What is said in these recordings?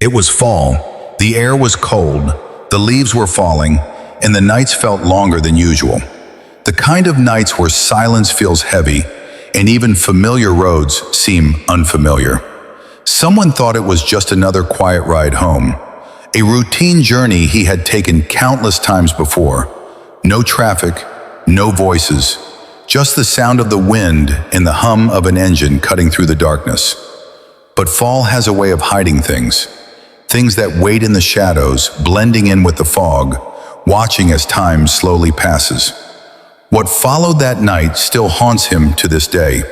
It was fall. The air was cold, the leaves were falling, and the nights felt longer than usual. The kind of nights where silence feels heavy, and even familiar roads seem unfamiliar. Someone thought it was just another quiet ride home, a routine journey he had taken countless times before. No traffic, no voices, just the sound of the wind and the hum of an engine cutting through the darkness. But fall has a way of hiding things that wait in the shadows, blending in with the fog, watching as time slowly passes. What followed that night still haunts him to this day,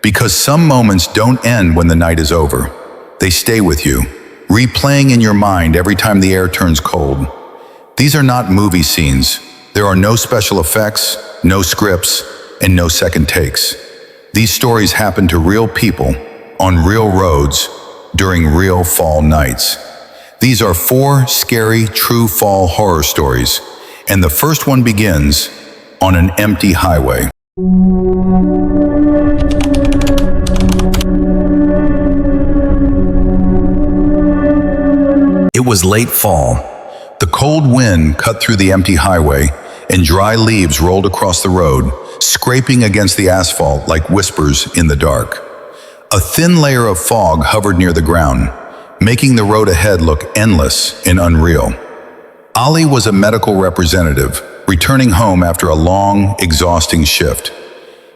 because some moments don't end when the night is over. They stay with you, replaying in your mind every time the air turns cold. These are not movie scenes. There are no special effects, no scripts, and no second takes. These stories happen to real people, on real roads, during real fall nights. These are 4 scary, true fall horror stories, and the first one begins on an empty highway. It was late fall. The cold wind cut through the empty highway, and dry leaves rolled across the road, scraping against the asphalt like whispers in the dark. A thin layer of fog hovered near the ground, making the road ahead look endless and unreal. Ali was a medical representative, returning home after a long, exhausting shift.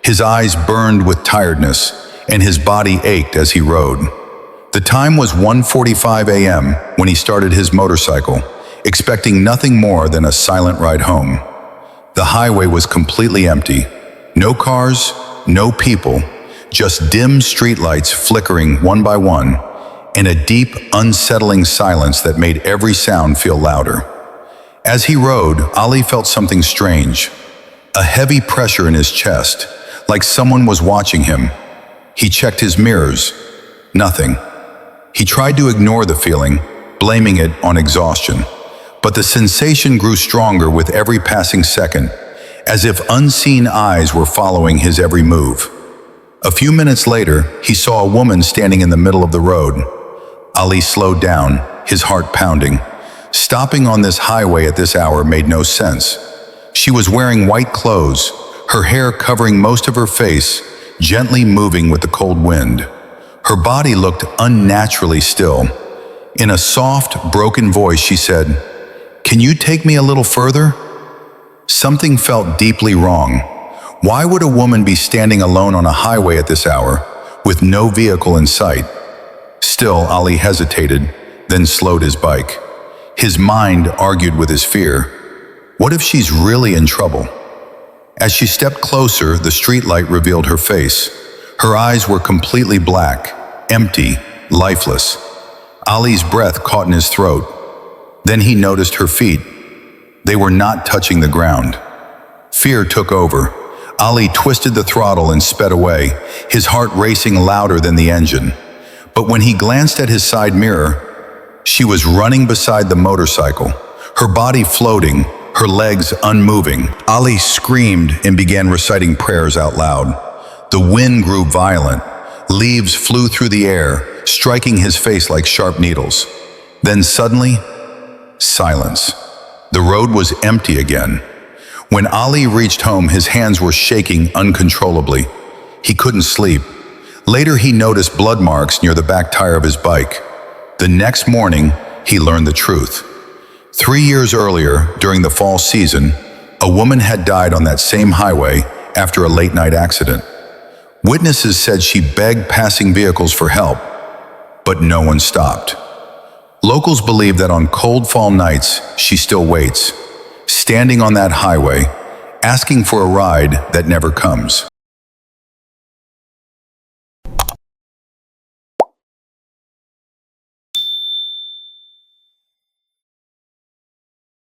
His eyes burned with tiredness, and his body ached as he rode. The time was 1:45 a.m. when he started his motorcycle, expecting nothing more than a silent ride home. The highway was completely empty. No cars, no people, just dim streetlights flickering one by one, and a deep, unsettling silence that made every sound feel louder. As he rode, Ali felt something strange, a heavy pressure in his chest, like someone was watching him. He checked his mirrors. Nothing. He tried to ignore the feeling, blaming it on exhaustion. But the sensation grew stronger with every passing second, as if unseen eyes were following his every move. A few minutes later, he saw a woman standing in the middle of the road. Ali slowed down, his heart pounding. Stopping on this highway at this hour made no sense. She was wearing white clothes, her hair covering most of her face, gently moving with the cold wind. Her body looked unnaturally still. In a soft, broken voice, she said, "Can you take me a little further?" Something felt deeply wrong. Why would a woman be standing alone on a highway at this hour, with no vehicle in sight? Still, Ali hesitated, then slowed his bike. His mind argued with his fear. What if she's really in trouble? As she stepped closer, the streetlight revealed her face. Her eyes were completely black, empty, lifeless. Ali's breath caught in his throat. Then he noticed her feet. They were not touching the ground. Fear took over. Ali twisted the throttle and sped away, his heart racing louder than the engine. But when he glanced at his side mirror, she was running beside the motorcycle, her body floating, her legs unmoving. Ali screamed and began reciting prayers out loud. The wind grew violent. Leaves flew through the air, striking his face like sharp needles. Then suddenly, silence. The road was empty again. When Ali reached home, his hands were shaking uncontrollably. He couldn't sleep. Later, he noticed blood marks near the back tire of his bike. The next morning, he learned the truth. 3 years earlier, during the fall season, a woman had died on that same highway after a late-night accident. Witnesses said she begged passing vehicles for help, but no one stopped. Locals believe that on cold fall nights, she still waits, standing on that highway, asking for a ride that never comes.